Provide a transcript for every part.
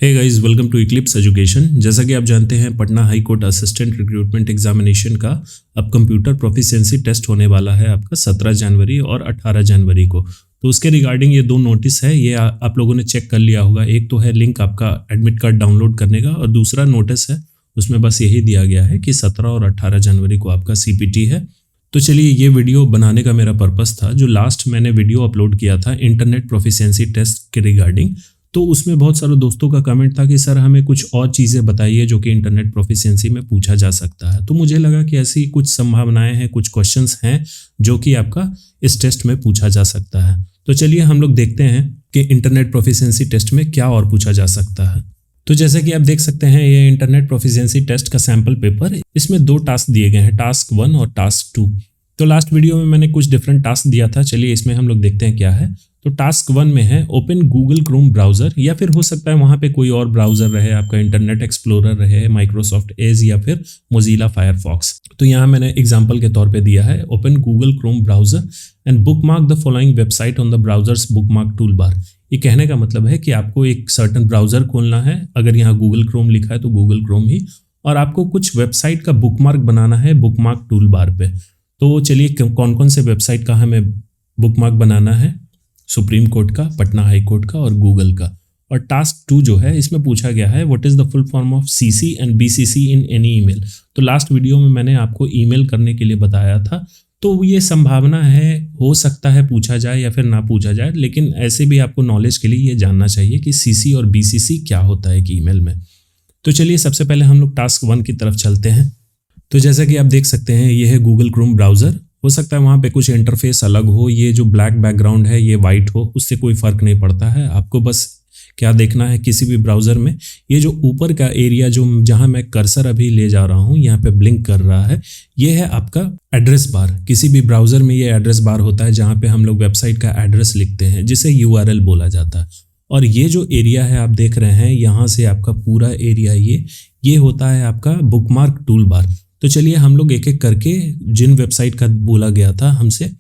Hey guys, welcome to eclipse education. जैसा कि आप जानते हैं, Patna high court assistant recruitment examination का अब कंप्यूटर प्रोफिशिएंसी टेस्ट होने वाला है आपका 17 जनवरी और 18 जनवरी को। तो उसके रिगार्डिंग ये दो नोटिस है, ये आप लोगों ने चेक कर लिया होगा। एक तो है लिंक आपका एडमिट कार्ड डाउनलोड करने का, और दूसरा नोटिस है, उसमें बस यही दिया गया है कि 17 और 18 जनवरी को आपका सीपीटी है। तो चलिए, ये वीडियो बनाने का मेरा पर्पस था, जो लास्ट मैंने वीडियो अपलोड किया था इंटरनेट प्रोफिशिएंसी टेस्ट के रिगार्डिंग, तो उसमें बहुत सारे दोस्तों का कमेंट था कि सर हमें कुछ और चीज़ें बताइए जो कि इंटरनेट प्रोफिशिएंसी में पूछा जा सकता है। तो मुझे लगा कि ऐसी कुछ संभावनाएं हैं, कुछ क्वेश्चंस हैं जो कि आपका इस टेस्ट में पूछा जा सकता है। तो चलिए हम लोग देखते हैं कि इंटरनेट प्रोफिशिएंसी टेस्ट में क्या और पूछा जा सकता है। तो जैसे कि आप देख सकते हैं, ये इंटरनेट प्रोफिशिएंसी टेस्ट का सैम्पल पेपर, इसमें 2 टास्क दिए गए हैं, टास्क 1 और टास्क 2। तो लास्ट वीडियो में मैंने कुछ डिफरेंट टास्क दिया था। चलिए इसमें हम लोग देखते हैं क्या है। तो टास्क 1 में है ओपन गूगल क्रोम ब्राउज़र, या फिर हो सकता है वहाँ पे कोई और ब्राउज़र रहे, आपका इंटरनेट एक्सप्लोरर रहे, माइक्रोसॉफ्ट एज या फिर मोजिला फायरफॉक्स। तो यहाँ मैंने एग्जांपल के तौर पे दिया है open Google Chrome browser and bookmark the following website on the browsers bookmark tool bar. ये कहने का मतलब है कि आपको एक सर्टन ब्राउज़र खोलना है, अगर यहाँ गूगल क्रोम लिखा है तो गूगल क्रोम ही, और आपको कुछ वेबसाइट का बुकमार्क बनाना है बुकमार्क टूल बार पे। तो चलिए कौन कौन से वेबसाइट का हमें बुकमार्क बनाना है, सुप्रीम कोर्ट का, पटना हाई कोर्ट का और गूगल का। और टास्क 2 जो है, इसमें पूछा गया है what is the full form of CC and BCC in any email. तो लास्ट वीडियो में मैंने आपको ईमेल करने के लिए बताया था, तो ये संभावना है, हो सकता है पूछा जाए या फिर ना पूछा जाए, लेकिन ऐसे भी आपको नॉलेज के लिए ये जानना चाहिए कि सीसी और बीसीसी क्या होता है कि ईमेल में। तो चलिए सबसे पहले हम लोग टास्क 1 की तरफ चलते हैं। तो जैसा कि आप देख सकते हैं, ये है गूगल क्रोम ब्राउज़र। हो सकता है वहाँ पे कुछ इंटरफेस अलग हो, ये जो ब्लैक बैकग्राउंड है ये वाइट हो, उससे कोई फ़र्क नहीं पड़ता है। आपको बस क्या देखना है किसी भी ब्राउज़र में, ये जो ऊपर का एरिया जो जहाँ मैं कर्सर अभी ले जा रहा हूँ, यहाँ पे ब्लिंक कर रहा है, ये है आपका एड्रेस बार। किसी भी ब्राउज़र में ये एड्रेस बार होता है जहाँ पे हम लोग वेबसाइट का एड्रेस लिखते हैं, जिसे URL बोला जाता है। और ये जो एरिया है आप देख रहे हैं, यहाँ से आपका पूरा एरिया ये होता है आपका बुकमार्क टूल बार। तो चलिए हम लोग एक एक करके जिन वेबसाइट का बोला गया था हमसे,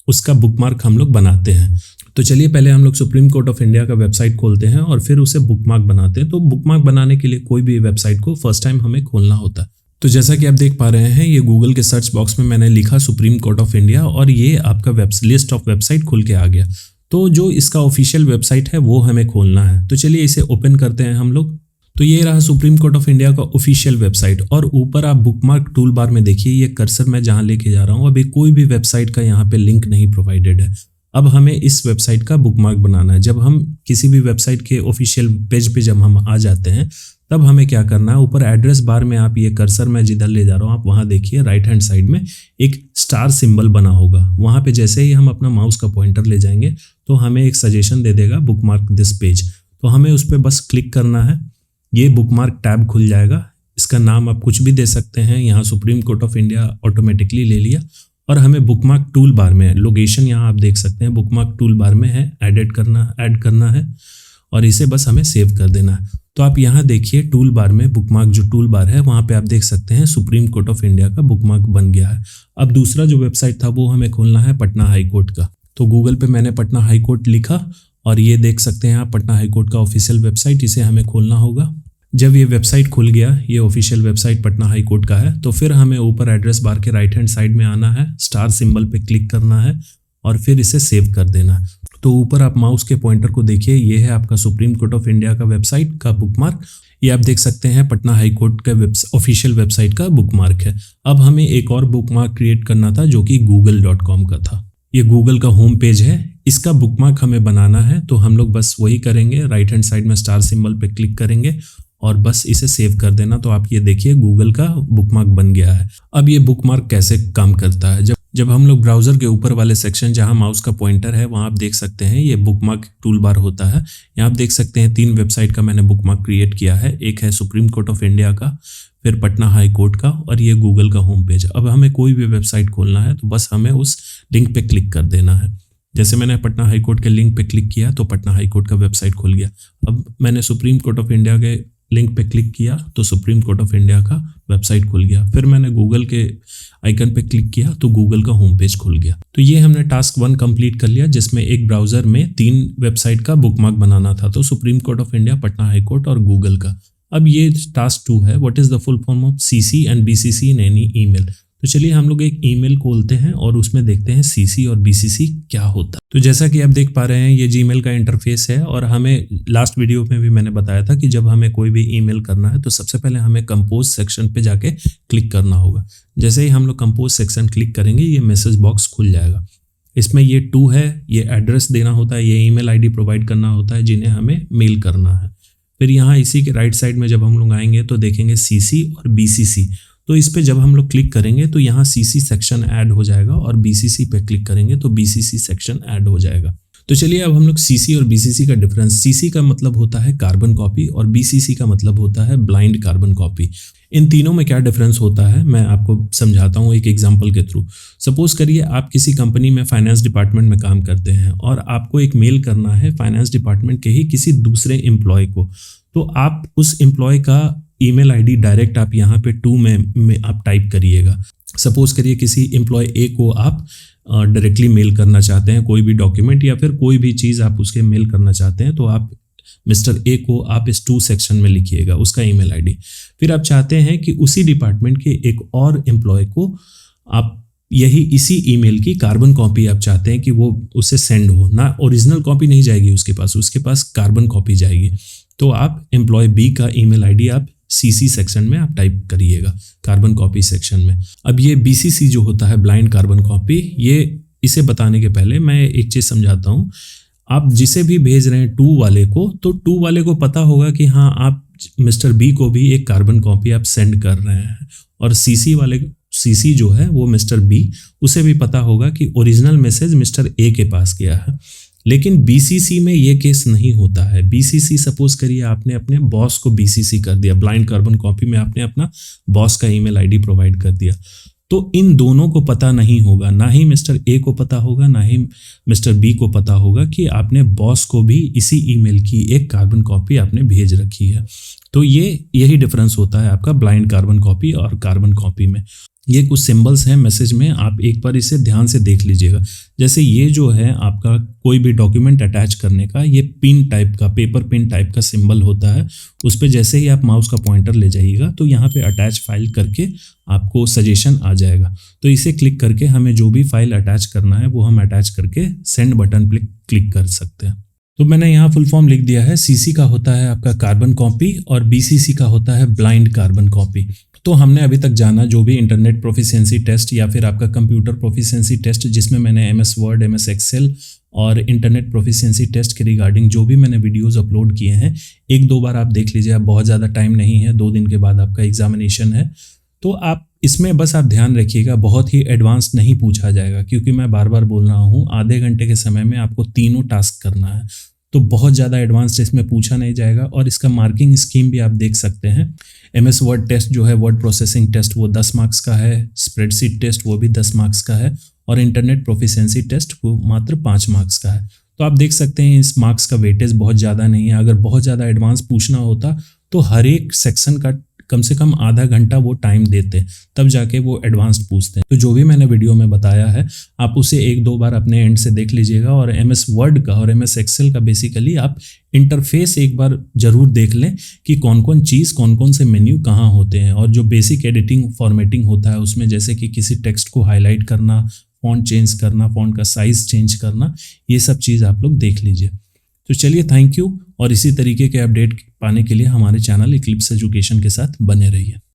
उसका बुकमार्क हम लोग बनाते हैं। तो चलिए पहले हम लोग सुप्रीम कोर्ट ऑफ इंडिया का वेबसाइट खोलते हैं और फिर उसे बुकमार्क बनाते हैं। तो बुकमार्क बनाने के लिए कोई भी वेबसाइट को फर्स्ट टाइम हमें खोलना होता है। तो जैसा कि आप देख पा रहे हैं, ये गूगल के सर्च बॉक्स में मैंने लिखा सुप्रीम कोर्ट ऑफ इंडिया, और ये आपका लिस्ट ऑफ वेबसाइट खुल के आ गया। तो जो इसका ऑफिशियल वेबसाइट है वो हमें खोलना है। तो चलिए इसे ओपन करते हैं हम लोग। तो ये रहा सुप्रीम कोर्ट ऑफ इंडिया का ऑफिशियल वेबसाइट, और ऊपर आप बुकमार्क टूल बार में देखिए, ये कर्सर मैं जहाँ लेके जा रहा हूँ, अभी कोई भी वेबसाइट का यहाँ पे लिंक नहीं प्रोवाइडेड है। अब हमें इस वेबसाइट का बुकमार्क बनाना है। जब हम किसी भी वेबसाइट के ऑफिशियल पेज पे जब हम आ जाते हैं, तब हमें क्या करना है, ऊपर एड्रेस बार में आप ये कर्सर मैं जिधर ले जा रहा हूँ, आप वहाँ देखिए राइट हैंड साइड में एक स्टार सिंबल बना होगा। वहाँ पे जैसे ही हम अपना माउस का पॉइंटर ले जाएंगे तो हमें एक सजेशन दे देगा बुकमार्क दिस पेज। तो हमें उस पर बस क्लिक करना है, ये बुकमार्क टैब खुल जाएगा। इसका नाम आप कुछ भी दे सकते हैं, यहाँ supreme court of India automatically ले लिया। और हमें बुकमार्क टूल बार में लोकेशन, यहाँ आप देख सकते हैं बुकमार्क टूल बार में है, ऐड करना है, और इसे बस हमें सेव कर देना है। तो आप यहाँ देखिए टूल बार में बुकमार्क जो टूल बार है, वहाँ पे आप देख सकते हैं सुप्रीम कोर्ट ऑफ इंडिया का बुकमार्क बन गया है। अब दूसरा जो वेबसाइट था वो हमें खोलना है पटना हाई कोर्ट का। तो गूगल पे मैंने पटना हाई कोर्ट लिखा, और ये देख सकते हैं आप पटना हाई कोर्ट का ऑफिशियल वेबसाइट, इसे हमें खोलना होगा। जब ये वेबसाइट खुल गया, ये official website Patna high court का है, तो फिर हमें ऊपर एड्रेस बार के राइट हैंड साइड में आना है, स्टार सिंबल पे क्लिक करना है और फिर इसे सेव कर देना है। तो ऊपर आप माउस के पॉइंटर को देखिए, ये है आपका सुप्रीम कोर्ट ऑफ इंडिया का वेबसाइट का बुकमार्क। ये आप देख सकते हैं पटना हाई कोर्ट का ऑफिशियल वेबसाइट का बुकमार्क है। अब हमें एक और बुकमार्क क्रिएट करना था जो कि google.com का था। ये गूगल का होम पेज है, इसका बुकमार्क हमें बनाना है। तो हम लोग बस वही करेंगे, राइट हैंड साइड में स्टार सिंबल पे क्लिक करेंगे और बस इसे सेव कर देना। तो आप ये देखिए गूगल का बुकमार्क बन गया है। अब ये बुकमार्क कैसे काम करता है, जब हम लोग ब्राउज़र के ऊपर वाले सेक्शन जहां माउस का पॉइंटर है, वहां आप देख सकते हैं ये बुकमार्क टूल बार होता है। यहाँ आप देख सकते हैं 3 वेबसाइट का मैंने बुकमार्क क्रिएट किया है। एक है सुप्रीम कोर्ट ऑफ इंडिया का, फिर पटना हाई कोर्ट का, और ये गूगल का होम पेज। अब हमें कोई भी वेबसाइट खोलना है तो बस हमें उस लिंक पे क्लिक कर देना है। जैसे मैंने पटना हाई कोर्ट के लिंक पे क्लिक किया तो पटना हाई कोर्ट का वेबसाइट खुल गया। अब मैंने सुप्रीम कोर्ट ऑफ इंडिया के लिंक पे क्लिक किया तो सुप्रीम कोर्ट ऑफ इंडिया का वेबसाइट खुल गया। फिर मैंने गूगल के आइकन पे क्लिक किया तो गूगल का होम पेज खुल गया। तो ये हमने टास्क 1 कंप्लीट कर लिया, जिसमें एक ब्राउज़र में 3 वेबसाइट का बुकमार्क बनाना था, तो supreme court of India, Patna high court और गूगल का। अब ये टास्क 2 है, what is the full form of CC and BCC in any email. तो चलिए हम लोग एक ईमेल खोलते हैं और उसमें देखते हैं सीसी और बीसीसी क्या होता है। तो जैसा कि आप देख पा रहे हैं ये जीमेल का इंटरफेस है, और हमें लास्ट वीडियो में भी मैंने बताया था कि जब हमें कोई भी ईमेल करना है तो सबसे पहले हमें कंपोज सेक्शन पे जाके क्लिक करना होगा। जैसे ही हम लोग कंपोज सेक्शन क्लिक करेंगे ये मैसेज बॉक्स खुल जाएगा। इसमें ये 2 है, ये एड्रेस देना होता है, ये ईमेल आईडी प्रोवाइड करना होता है जिन्हें हमें मेल करना है। फिर यहाँ इसी के राइट साइड में जब हम लोग आएंगे तो देखेंगे सीसी और बीसीसी। तो इस पे जब हम लोग क्लिक करेंगे तो यहाँ सीसी सेक्शन ऐड हो जाएगा, और बीसीसी पे क्लिक करेंगे तो बीसीसी सेक्शन ऐड हो जाएगा। तो चलिए अब हम लोग सीसी और बीसीसी का डिफरेंस, सीसी का मतलब होता है कार्बन कॉपी और बीसीसी का मतलब होता है ब्लाइंड कार्बन कॉपी। इन तीनों में क्या डिफरेंस होता है मैं आपको समझाता हूँ एक एग्जांपल के थ्रू। सपोज करिए आप किसी कंपनी में फाइनेंस डिपार्टमेंट में काम करते हैं और आपको एक मेल करना है फाइनेंस डिपार्टमेंट के ही किसी दूसरे एम्प्लॉय को। तो आप उस एम्प्लॉय का ईमेल आईडी डायरेक्ट आप यहाँ पे 2 में आप टाइप करिएगा। सपोज करिए किसी एम्प्लॉय ए को आप डायरेक्टली मेल करना चाहते हैं, कोई भी डॉक्यूमेंट या फिर कोई भी चीज़ आप उसके मेल करना चाहते हैं, तो आप मिस्टर ए को आप इस 2 सेक्शन में लिखिएगा उसका ईमेल आईडी। फिर आप चाहते हैं कि उसी डिपार्टमेंट के एक और एम्प्लॉय को आप यही इसी ईमेल की कार्बन कॉपी आप चाहते हैं कि वो उसे सेंड हो, ना ओरिजिनल कॉपी नहीं जाएगी उसके पास कार्बन कॉपी जाएगी। तो आप एम्प्लॉय बी का ईमेल आईडी आप सीसी सेक्शन में आप टाइप करिएगा, कार्बन कॉपी सेक्शन में। अब ये बीसीसी जो होता है ब्लाइंड कार्बन कॉपी, ये इसे बताने के पहले मैं एक चीज़ समझाता हूँ। आप जिसे भी भेज रहे हैं 2 वाले को, तो 2 वाले को पता होगा कि हाँ आप मिस्टर बी को भी एक कार्बन कॉपी आप सेंड कर रहे हैं, और सीसी जो है वो मिस्टर बी, उसे भी पता होगा कि ओरिजिनल मैसेज मिस्टर ए के पास गया है। लेकिन बीसीसी में ये केस नहीं होता है। बीसीसी सपोज करिए आपने अपने बॉस को बीसीसी कर दिया, ब्लाइंड कार्बन कॉपी में आपने अपना बॉस का ईमेल आईडी प्रोवाइड कर दिया, तो इन दोनों को पता नहीं होगा, ना ही मिस्टर ए को पता होगा ना ही मिस्टर बी को पता होगा कि आपने बॉस को भी इसी ईमेल की एक कार्बन कॉपी आपने भेज रखी है। तो यही डिफरेंस होता है आपका ब्लाइंड कार्बन कॉपी और कार्बन कॉपी में। ये कुछ सिंबल्स हैं मैसेज में, आप एक बार इसे ध्यान से देख लीजिएगा। जैसे ये जो है आपका कोई भी डॉक्यूमेंट अटैच करने का, ये पिन टाइप का, पेपर पिन टाइप का सिंबल होता है। उस पर जैसे ही आप माउस का पॉइंटर ले जाइएगा तो यहाँ पे अटैच फाइल करके आपको सजेशन आ जाएगा। तो इसे क्लिक करके हमें जो भी फाइल अटैच करना है वो हम अटैच करके सेंड बटन पर क्लिक कर सकते हैं। तो मैंने यहाँ फुल फॉर्म लिख दिया है। सीसी का होता है आपका कार्बन कॉपी और बीसीसी का होता है ब्लाइंड कार्बन कॉपी। तो हमने अभी तक जाना जो भी इंटरनेट प्रोफिशिएंसी टेस्ट या फिर आपका कंप्यूटर प्रोफिशिएंसी टेस्ट, जिसमें मैंने MS वर्ड, MS एक्सेल और इंटरनेट प्रोफिशिएंसी टेस्ट के रिगार्डिंग जो भी मैंने वीडियोस अपलोड किए हैं, 1-2 बार आप देख लीजिए। आप बहुत ज़्यादा टाइम नहीं है, 2 दिन के बाद आपका एग्जामिनेशन है। तो आप इसमें बस आप ध्यान रखिएगा, बहुत ही एडवांस नहीं पूछा जाएगा, क्योंकि मैं बार बार बोल रहा हूँ आधे घंटे के समय में आपको तीनों टास्क करना है। तो बहुत ज़्यादा एडवांस इसमें पूछा नहीं जाएगा। और इसका मार्किंग स्कीम भी आप देख सकते हैं। MS वर्ड टेस्ट जो है, वर्ड प्रोसेसिंग टेस्ट, वो 10 मार्क्स का है। स्प्रेडशीट टेस्ट वो भी 10 मार्क्स का है, और इंटरनेट प्रोफिशिएंसी टेस्ट वो मात्र 5 मार्क्स का है। तो आप देख सकते हैं इस मार्क्स का वेटेज बहुत ज़्यादा नहीं है। अगर बहुत ज़्यादा एडवांस पूछना होता तो हर एक सेक्शन का कम से कम आधा घंटा वो टाइम देते, तब जाके वो एडवांस्ड पूछते हैं। तो जो भी मैंने वीडियो में बताया है आप उसे 1-2 बार अपने एंड से देख लीजिएगा। और MS वर्ड का और MS एक्सेल का बेसिकली आप इंटरफेस एक बार जरूर देख लें कि कौन कौन चीज़, कौन कौन से मेन्यू कहाँ होते हैं। और जो बेसिक एडिटिंग फॉर्मेटिंग होता है उसमें, जैसे कि किसी टेक्स्ट को हाईलाइट करना, फॉन्ट चेंज करना, फॉन्ट का साइज चेंज करना, ये सब चीज़ आप लोग देख लीजिए। तो चलिए, थैंक यू। और इसी तरीके के अपडेट पाने के लिए हमारे चैनल इक्लिप्स एजुकेशन के साथ बने रहिए।